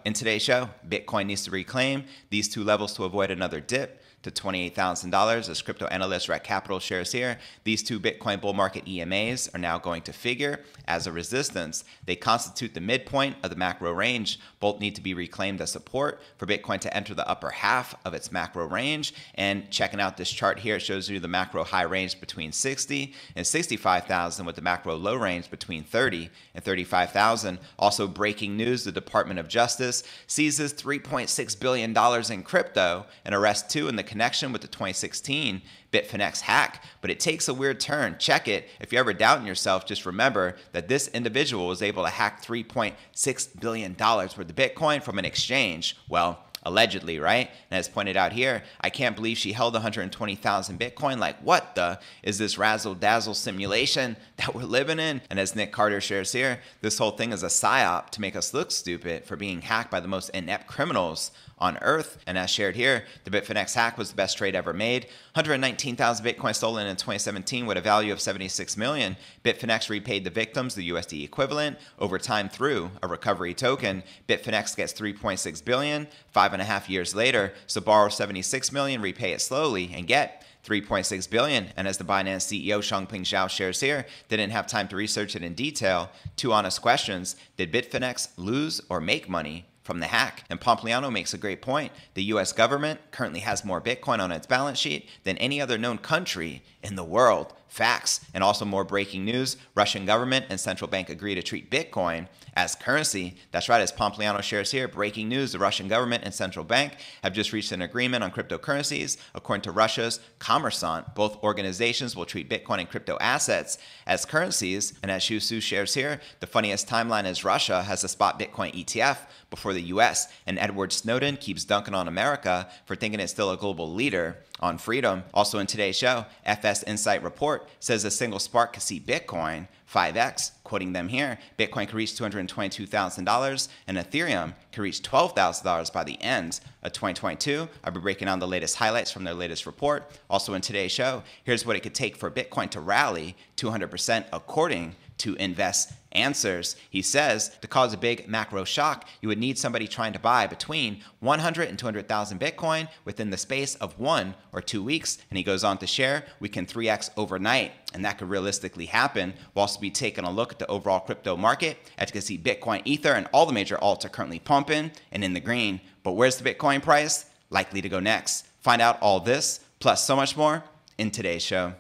In today's show, Bitcoin needs to reclaim these two levels to avoid another dip to $28,000 as crypto analyst Rec Capital shares here. These two Bitcoin bull market EMAs are now going to figure as a resistance. They constitute the midpoint of the macro range. Both need to be reclaimed as support for Bitcoin to enter the upper half of its macro range. And checking out this chart here, it shows you the macro high range between 60 and 65,000 with the macro low range between 30 and 35,000. Also breaking news, the Department of Justice seizes $3.6 billion in crypto and arrests two in the connection with the 2016 Bitfinex hack, but it takes a weird turn. Check it. If you're ever doubting yourself, just remember that this individual was able to hack $3.6 billion worth of Bitcoin from an exchange. Well, allegedly, right? And as pointed out here, I can't believe she held 120,000 Bitcoin. Like, what the is this razzle-dazzle simulation that we're living in? And as Nick Carter shares here, this whole thing is a psyop to make us look stupid for being hacked by the most inept criminals on earth. And as shared here, the Bitfinex hack was the best trade ever made. 119,000 Bitcoin stolen in 2017 with a value of $76 million. Bitfinex repaid the victims the USD equivalent over time through a recovery token. Bitfinex gets $3.6 billion 5.5 years later. So borrow $76 million, repay it slowly, and get $3.6 billion. And as the Binance CEO Changpeng Zhao shares here, they didn't have time to research it in detail. Two honest questions: did Bitfinex lose or make money from the hack? And Pompliano makes a great point. The US government currently has more Bitcoin on its balance sheet than any other known country in the world. Facts. And also more breaking news: Russian government and central bank agree to treat Bitcoin as currency. That's right, as Pompliano shares here, breaking news: the Russian government and central bank have just reached an agreement on cryptocurrencies. According to Russia's Kommersant, both organizations will treat Bitcoin and crypto assets as currencies. And as Shu Su shares here, the funniest timeline is Russia has a spot Bitcoin ETF before the US, and Edward Snowden keeps dunking on America for thinking it's still a global leader on freedom. Also in today's show, FSInsight report says a single spark could see Bitcoin 5x. Quoting them here, Bitcoin could reach $222,000 and Ethereum could reach $12,000 by the end of 2022. I'll be breaking down the latest highlights from their latest report. Also in today's show, here's what it could take for Bitcoin to rally 200% according to Invest Answers. He says to cause a big macro shock, you would need somebody trying to buy between 100 and 200,000 Bitcoin within the space of 1 or 2 weeks. And he goes on to share, we can 3x overnight, and that could realistically happen. We'll also be taking a look at the overall crypto market. As you can see, Bitcoin, Ether, and all the major alts are currently pumping and in the green. But where's the Bitcoin price? Likely to go next. Find out all this, plus so much more, in today's show.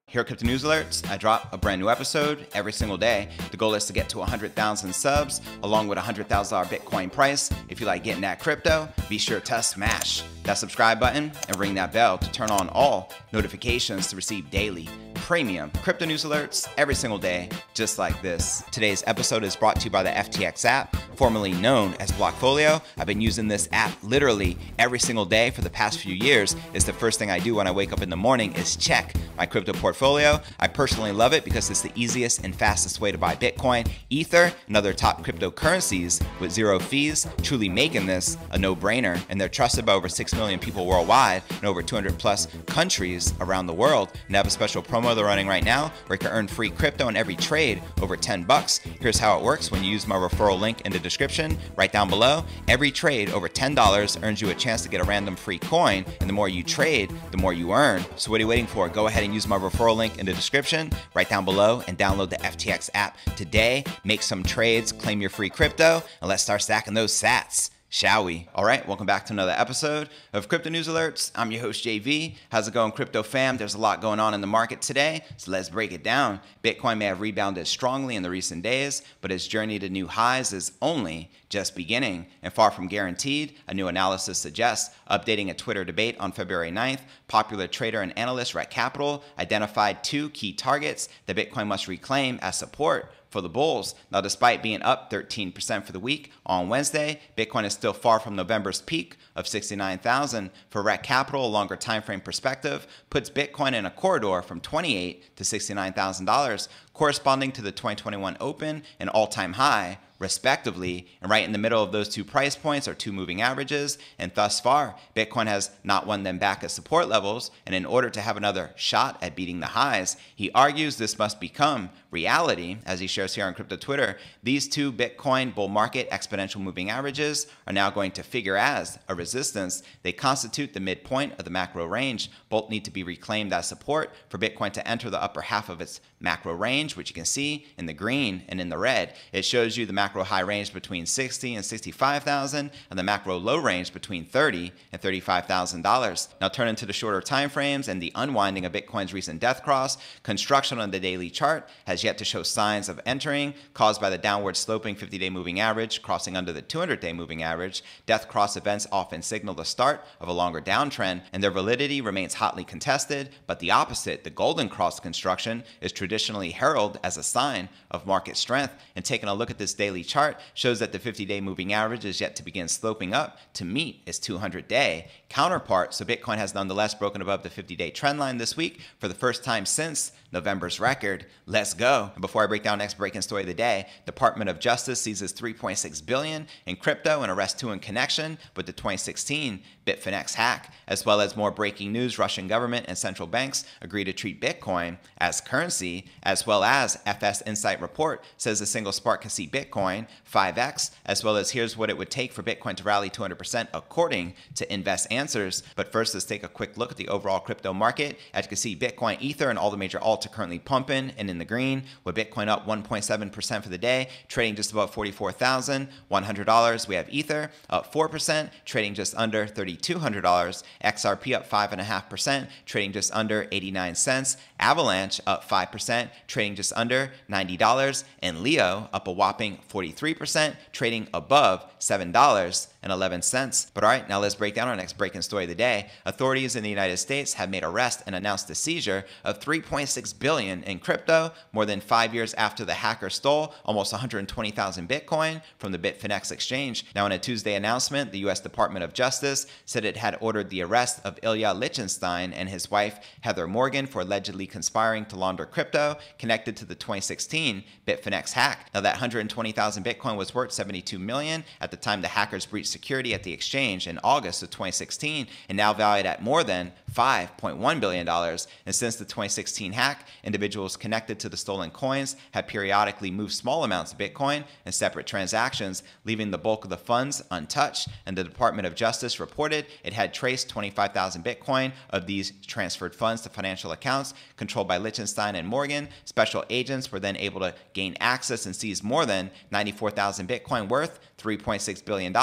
Here at Crypto News Alerts, I drop a brand new episode every single day. The goal is to get to 100,000 subs along with a $100,000 Bitcoin price. If you like getting that crypto, be sure to smash that subscribe button and ring that bell to turn on all notifications to receive daily premium crypto news alerts every single day, just like this. Today's episode is brought to you by the FTX app, formerly known as Blockfolio. I've been using this app literally every single day for the past few years. It's the first thing I do when I wake up in the morning is check my crypto portfolio. I personally love it because it's the easiest and fastest way to buy Bitcoin, Ether, and other top cryptocurrencies with zero fees, truly making this a no-brainer. And they're trusted by over 6 million people worldwide in over 200 plus countries around the world. And they have a special promo they're running right now where you can earn free crypto in every trade over 10 bucks. Here's how it works when you use my referral link in the description right down below. Every trade over $10 earns you a chance to get a random free coin, and the more you trade, the more you earn. So what are you waiting for? Go ahead and use my referral link in the description right down below and download the FTX app today. Make some trades, claim your free crypto, and let's start stacking those sats. Shall we? All right, welcome back to another episode of Crypto News Alerts. I'm your host, JV. How's it going, crypto fam? There's a lot going on in the market today, so let's break it down. Bitcoin may have rebounded strongly in the recent days, but its journey to new highs is only just beginning and far from guaranteed. A new analysis suggests, updating a Twitter debate on February 9th, popular trader and analyst Rec Capital identified two key targets that Bitcoin must reclaim as support for the bulls. Now, despite being up 13% for the week on Wednesday, Bitcoin is still far from November's peak of 69,000. For Rec Capital, a longer time frame perspective puts Bitcoin in a corridor from $28,000 to $69,000, corresponding to the 2021 open and all-time high respectively. And right in the middle of those two price points are two moving averages. And thus far, Bitcoin has not won them back as support levels. And in order to have another shot at beating the highs, he argues this must become reality. As he shares here on Crypto Twitter, these two Bitcoin bull market exponential moving averages are now going to figure as a resistance. They constitute the midpoint of the macro range. Both need to be reclaimed as support for Bitcoin to enter the upper half of its macro range, which you can see in the green and in the red. It shows you the macro high range between 60 and 65,000 and the macro low range between 30 and $35,000. Now turning to the shorter time frames and the unwinding of Bitcoin's recent death cross, construction on the daily chart has yet to show signs of entering, caused by the downward sloping 50-day moving average crossing under the 200-day moving average. Death cross events often signal the start of a longer downtrend, and their validity remains hotly contested, but the opposite, the golden cross construction, is traditionally heralded as a sign of market strength. And taking a look at this daily chart shows that the 50-day moving average is yet to begin sloping up to meet its 200-day counterpart. So Bitcoin has nonetheless broken above the 50-day trend line this week for the first time since November's record. Let's go. And before I break down next breaking story of the day, Department of Justice seizes $3.6 billion in crypto and arrests two in connection with the 2016 Bitfinex hack. As well as more breaking news, Russian government and central banks agree to treat Bitcoin as currency, as well as FSInsight report says a single spark can see Bitcoin 5x, as well as here's what it would take for Bitcoin to rally 200% according to Invest Answers. But first, let's take a quick look at the overall crypto market. As you can see, Bitcoin, Ether, and all the major alts are currently pumping and in the green, with Bitcoin up 1.7% for the day, trading just about $44,100. We have Ether up 4%, trading just under $3,200. XRP up 5.5%, trading just under 89 cents. Avalanche up 5%, trading just under $90. And Leo up a whopping 43%, trading above $7.11. But all right, now let's break down our next breaking story of the day. Authorities in the United States have made arrests and announced the seizure of $3.6 billion in crypto, more than 5 years after the hacker stole almost 120,000 Bitcoin from the Bitfinex exchange. Now, in a Tuesday announcement, the U.S. Department of Justice said it had ordered the arrest of Ilya Lichtenstein and his wife, Heather Morgan, for allegedly conspiring to launder crypto connected to the 2016 Bitfinex hack. Now, that 120,000 Bitcoin was worth $72 million at the time the hackers breached security at the exchange in August of 2016, and now valued at more than $5.1 billion. And since the 2016 hack, individuals connected to the stolen coins have periodically moved small amounts of Bitcoin in separate transactions, leaving the bulk of the funds untouched. And the Department of Justice reported it had traced 25,000 Bitcoin of these transferred funds to financial accounts controlled by Lichtenstein and Morgan. Special agents were then able to gain access and seize more than 94,000 Bitcoin worth $3.6 billion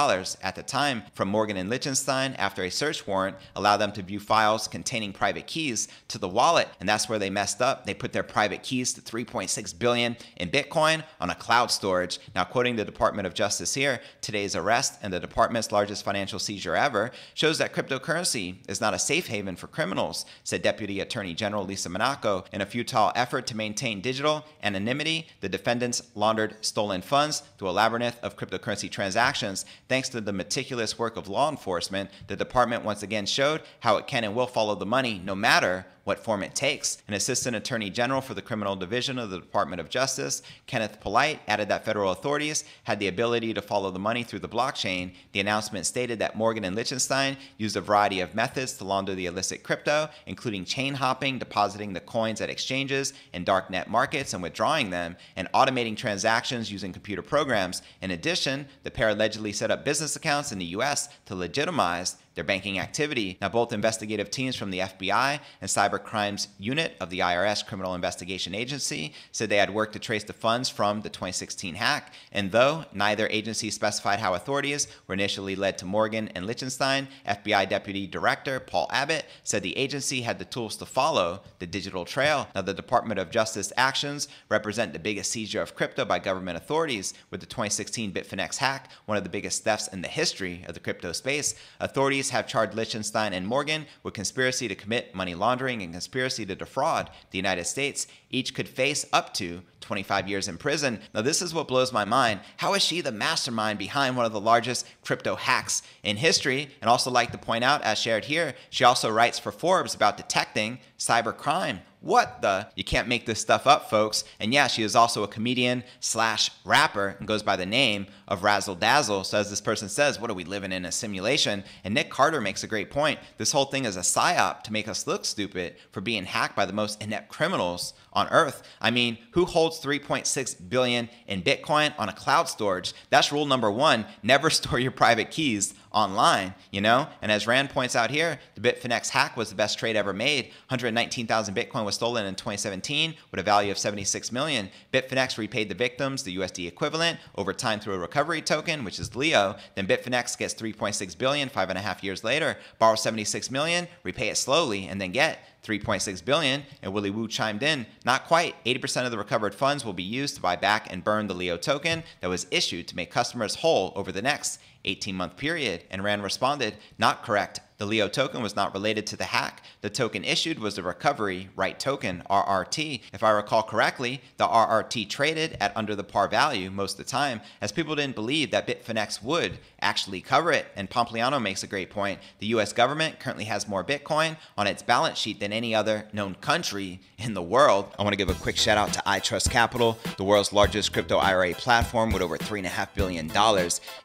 at the time from Morgan and Lichtenstein after a search warrant allowed them to view files containing private keys to the wallet. And that's where they messed up. They put their private keys to $3.6 billion in Bitcoin on a cloud storage. Now, quoting the Department of Justice here, today's arrest and the department's largest financial seizure ever shows that cryptocurrency is not a safe haven for criminals, said Deputy Attorney General Lisa Monaco. In a futile effort to maintain digital anonymity, the defendants laundered stolen funds through a labyrinth of cryptocurrency transactions. Thanks to the meticulous work of law enforcement, the department once again showed how it can and will follow the money no matter what form it takes. An Assistant Attorney General for the Criminal Division of the Department of Justice, Kenneth Polite, added that federal authorities had the ability to follow the money through the blockchain. The announcement stated that Morgan and Lichtenstein used a variety of methods to launder the illicit crypto, including chain hopping, depositing the coins at exchanges and darknet markets and withdrawing them, and automating transactions using computer programs. In addition, the pair allegedly set up business accounts in the U.S. to legitimize their banking activity. Now, both investigative teams from the FBI and Cyber Crimes Unit of the IRS Criminal Investigation Agency said they had worked to trace the funds from the 2016 hack. And though neither agency specified how authorities were initially led to Morgan and Lichtenstein, FBI Deputy Director Paul Abbott said the agency had the tools to follow the digital trail. Now, the Department of Justice actions represent the biggest seizure of crypto by government authorities, with the 2016 Bitfinex hack one of the biggest thefts in the history of the crypto space. Authorities have charged Lichtenstein and Morgan with conspiracy to commit money laundering and conspiracy to defraud the United States. Each could face up to 25 years in prison. Now, this is what blows my mind. How is she the mastermind behind one of the largest crypto hacks in history? And also like to point out, as shared here, she also writes for Forbes about detecting cybercrime. What the? You can't make this stuff up, folks. And yeah, she is also a comedian slash rapper and goes by the name of Razzle Dazzle. So as this person says, what are we living in, a simulation? And Nick Carter makes a great point. This whole thing is a psyop to make us look stupid for being hacked by the most inept criminals on earth. I mean, who holds 3.6 billion in Bitcoin on a cloud storage? That's rule number one. Never store your private keys online, you know? And as Rand points out here, the Bitfinex hack was the best trade ever made. 119,000 Bitcoin was stolen in 2017 with a value of 76 million. Bitfinex repaid the victims the USD equivalent over time through a recovery token, which is Leo. Then Bitfinex gets 3.6 billion 5.5 years later, borrow 76 million, repay it slowly, and then get 3.6 billion. And Willy Woo chimed in, not quite. 80% of the recovered funds will be used to buy back and burn the Leo token that was issued to make customers whole over the next 18-month period. And Rand responded, not correct. The Leo token was not related to the hack. The token issued was the recovery right token, RRT. If I recall correctly, the RRT traded at under the par value most of the time, as people didn't believe that Bitfinex would actually cover it. And Pompliano makes a great point. The US government currently has more Bitcoin on its balance sheet than any other known country in the world. I want to give a quick shout out to iTrust Capital, the world's largest crypto IRA platform with over $3.5 billion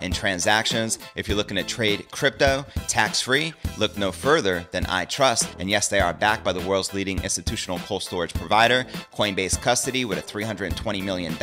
in transactions. If you're looking to trade crypto tax-free, look no further than iTrust. And yes, they are backed by the world's leading institutional cold storage provider, Coinbase Custody, with a $320 million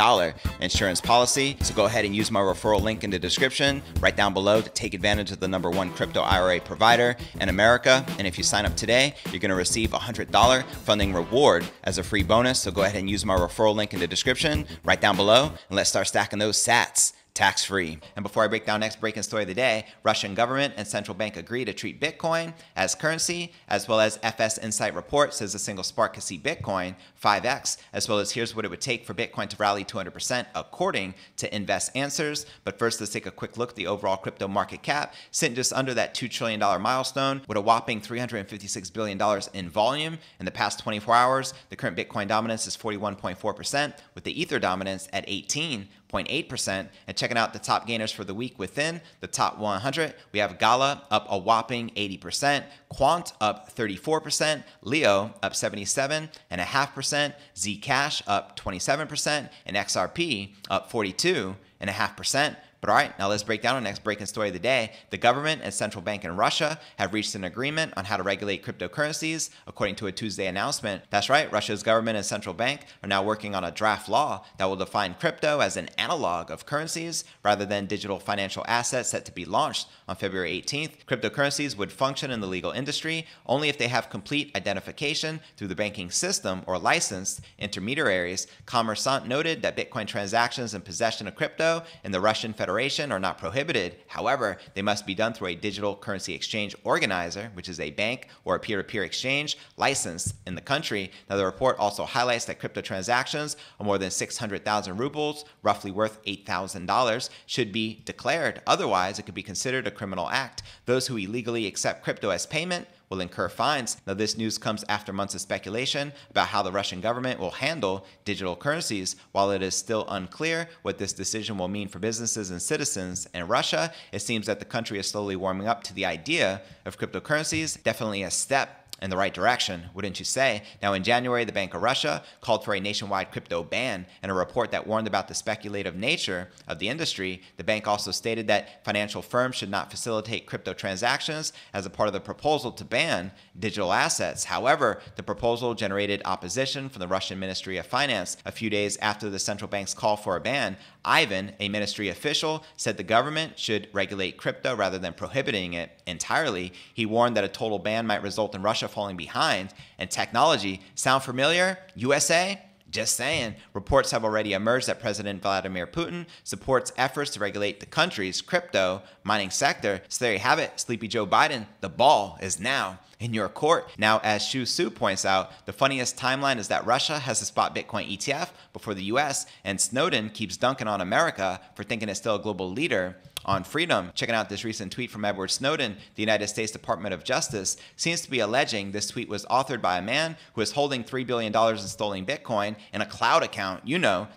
insurance policy. So go ahead and use my referral link in the description right down below to take advantage of the #1 crypto IRA provider in America. And if you sign up today, you're going to receive a $100 funding reward as a free bonus. So go ahead and use my referral link in the description right down below, and let's start stacking those sats tax-free. And before I break down next breaking story of the day, Russian government and central bank agree to treat Bitcoin as currency, as well as FSInsight report says a single spark could see Bitcoin 5x, as well as here's what it would take for Bitcoin to rally 200% according to Invest Answers. But first, let's take a quick look at the overall crypto market cap, sitting just under that $2 trillion milestone with a whopping $356 billion in volume. In the past 24 hours, the current Bitcoin dominance is 41.4%, with the Ether dominance at 18.8%. And checking out the top gainers for the week within the top 100, we have Gala up a whopping 80%, Quant up 34%, Leo up 77.5%, Zcash up 27%, and XRP up 42.5%. But all right, now let's break down our next breaking story of the day. The government and central bank in Russia have reached an agreement on how to regulate cryptocurrencies, according to a Tuesday announcement. That's right, Russia's government and central bank are now working on a draft law that will define crypto as an analog of currencies rather than digital financial assets set to be launched on February 18th. Cryptocurrencies would function in the legal industry only if they have complete identification through the banking system or licensed intermediaries. Commerçant noted that Bitcoin transactions and possession of crypto in the Russian Federation are not prohibited. However, they must be done through a digital currency exchange organizer, which is a bank or a peer-to-peer exchange licensed in the country. Now, the report also highlights that crypto transactions of more than 600,000 rubles, roughly worth $8,000, should be declared. Otherwise, it could be considered a criminal act. Those who illegally accept crypto as payment will incur fines. Now, this news comes after months of speculation about how the Russian government will handle digital currencies. While it is still unclear what this decision will mean for businesses and citizens in Russia, it seems that the country is slowly warming up to the idea of cryptocurrencies. Definitely a step in the right direction, wouldn't you say? Now, in January, the Bank of Russia called for a nationwide crypto ban. In a report that warned about the speculative nature of the industry, the bank also stated that financial firms should not facilitate crypto transactions as a part of the proposal to ban digital assets. However, the proposal generated opposition from the Russian Ministry of Finance. A few days after the central bank's call for a ban, Ivan, a ministry official, said the government should regulate crypto rather than prohibiting it entirely. He warned that a total ban might result in Russia falling behind in technology. Sound familiar? USA? Just saying. Reports have already emerged that President Vladimir Putin supports efforts to regulate the country's crypto mining sector. So there you have it, Sleepy Joe Biden. The ball is now in your court. Now, as Shu Su points out, the funniest timeline is that Russia has a spot Bitcoin ETF before the US, and Snowden keeps dunking on America for thinking it's still a global leader on freedom. Checking out this recent tweet from Edward Snowden, the United States Department of Justice seems to be alleging this tweet was authored by a man who is holding $3 billion in stolen Bitcoin in a cloud account,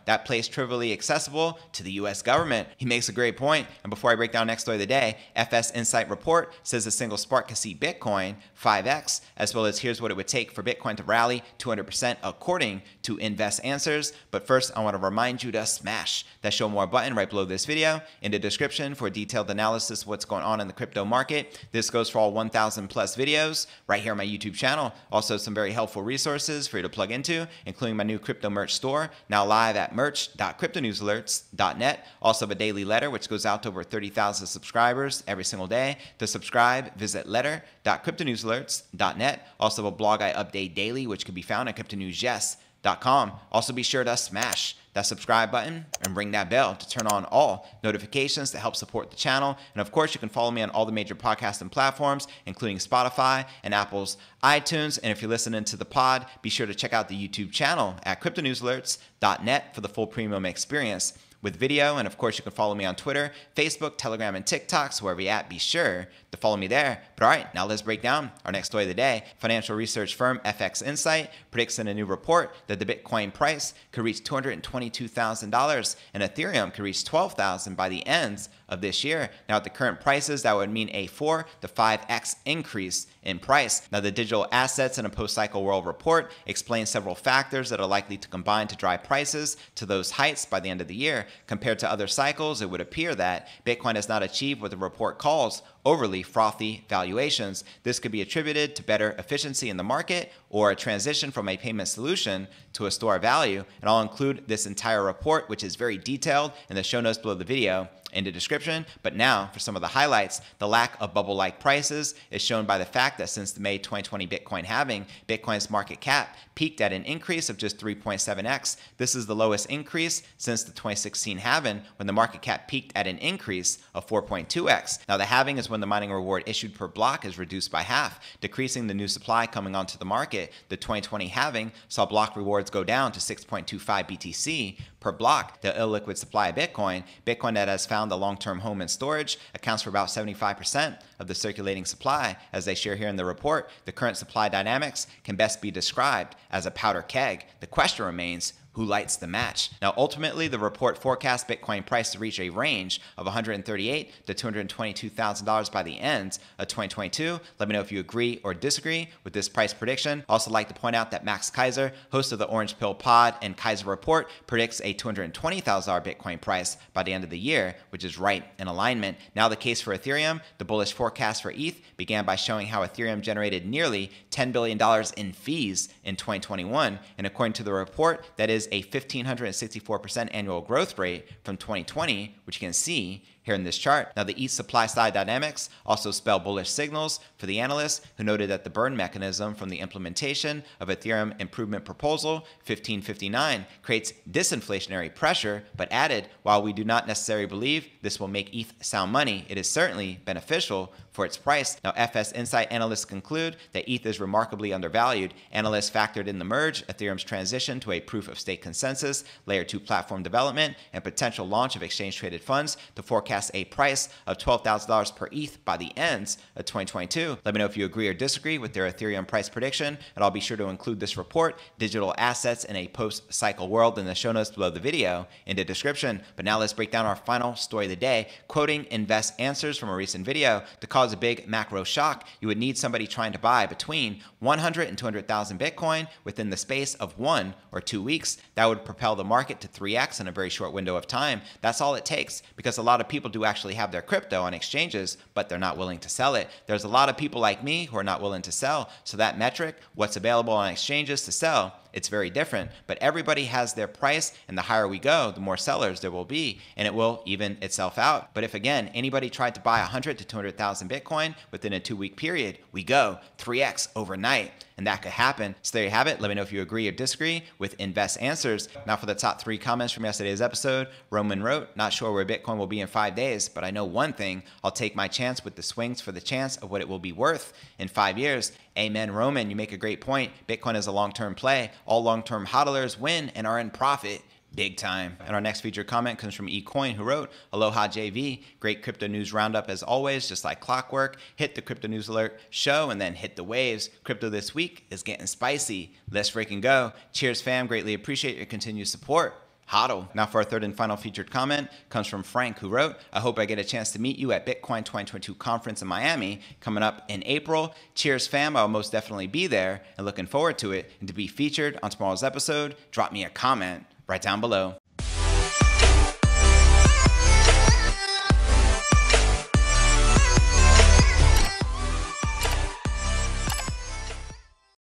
that place trivially accessible to the US government. He makes a great point, and before I break down next story of the day, FSInsight report says a single spark can see Bitcoin 5x, as well as here's what it would take for Bitcoin to rally 200% according to Invest Answers. But first, I want to remind you to smash that show more button right below this video in the description for a detailed analysis of what's going on in the crypto market. This goes for all 1,000 plus videos right here on my YouTube channel. Also, some very helpful resources for you to plug into, including my new crypto merch store, now live at merch.cryptonewsalerts.net. Also have a daily letter, which goes out to over 30,000 subscribers every single day. To subscribe, visit letter.cryptonewsalerts.net. Also have a blog I update daily, which can be found at cryptonewsyes.com. Also be sure to smash that subscribe button and ring that bell to turn on all notifications to help support the channel. And of course, you can follow me on all the major podcasting platforms, including Spotify and Apple's iTunes. And if you're listening to the pod, be sure to check out the YouTube channel at cryptonewsalerts.net for the full premium experience with video. And of course, you can follow me on Twitter, Facebook, Telegram, and TikTok. So wherever you're at, be sure to follow me there. But all right, now let's break down our next story of the day. Financial research firm FSInsight predicts in a new report that the Bitcoin price could reach $222,000 and Ethereum could reach $12,000 by the end of this year. Now, at the current prices, that would mean a 4 to 5x increase in price. Now, the digital assets in a post-cycle world report explains several factors that are likely to combine to drive prices to those heights by the end of the year. Compared to other cycles, it would appear that Bitcoin has not achieved what the report calls overly frothy valuations. This could be attributed to better efficiency in the market or a transition from a payment solution to a store of value. And I'll include this entire report, which is very detailed, in the show notes below the video in the description. But now for some of the highlights. The lack of bubble-like prices is shown by the fact that since the May 2020 Bitcoin halving, Bitcoin's market cap peaked at an increase of just 3.7x. This is the lowest increase since the 2016 halving, when the market cap peaked at an increase of 4.2x. Now, the halving is when the mining reward issued per block is reduced by half, decreasing the new supply coming onto the market. The 2020 halving saw block rewards go down to 6.25 BTC per block. The illiquid supply of Bitcoin that has found a long-term home in storage, accounts for about 75% of the circulating supply. As they share here in the report, the current supply dynamics can best be described as a powder keg. The question remains, who lights the match? Now, ultimately, the report forecasts Bitcoin price to reach a range of $138,000 to $222,000 by the end of 2022. Let me know if you agree or disagree with this price prediction. Also like to point out that Max Kaiser, host of the Orange Pill Pod and Kaiser Report, predicts a $220,000 Bitcoin price by the end of the year, which is right in alignment. Now, the case for Ethereum, the bullish forecast for ETH began by showing how Ethereum generated nearly $10 billion in fees in 2021. And according to the report, that is a 1,564% annual growth rate from 2020, which you can see here in this chart. Now, the ETH supply side dynamics also spell bullish signals for the analysts, who noted that the burn mechanism from the implementation of Ethereum Improvement Proposal 1559 creates disinflationary pressure, but added, while we do not necessarily believe this will make ETH sound money, it is certainly beneficial for its price. Now, FSInsight analysts conclude that ETH is remarkably undervalued. Analysts factored in the merge, Ethereum's transition to a proof-of-stake consensus, layer 2 platform development, and potential launch of exchange-traded funds to forecast a price of $12,000 per ETH by the end of 2022. Let me know if you agree or disagree with their Ethereum price prediction, and I'll be sure to include this report, Digital Assets in a Post-Cycle World, in the show notes below the video in the description. But now let's break down our final story of the day, quoting Invest Answers from a recent video. To cause a big macro shock, you would need somebody trying to buy between 100 and 200,000 Bitcoin within the space of 1 or 2 weeks. That would propel the market to 3x in a very short window of time. That's all it takes, because a lot of people do actually have their crypto on exchanges, but they're not willing to sell it. There's a lot of people like me who are not willing to sell. So that metric, what's available on exchanges to sell, it's very different. But everybody has their price, and the higher we go, the more sellers there will be, and it will even itself out. But if, again, anybody tried to buy 100 to 200,000 Bitcoin within a 2-week period, we go 3x overnight. and that could happen. So there you have it. Let me know if you agree or disagree with Invest Answers. Now for the top 3 comments from yesterday's episode, Roman wrote, not sure where Bitcoin will be in 5 days, but I know one thing, I'll take my chance with the swings for the chance of what it will be worth in 5 years. Amen, Roman, you make a great point. Bitcoin is a long-term play. All long-term hodlers win and are in profit big time. And our next featured comment comes from eCoin, who wrote, Aloha JV, great crypto news roundup as always, just like clockwork. Hit the crypto news alert show and then hit the waves. Crypto this week is getting spicy. Let's freaking go. Cheers, fam. Greatly appreciate your continued support. Hodl. Now for our third and final featured comment comes from Frank, who wrote, I hope I get a chance to meet you at Bitcoin 2022 conference in Miami coming up in April. Cheers, fam. I'll most definitely be there and looking forward to it. And to be featured on tomorrow's episode, drop me a comment right down below.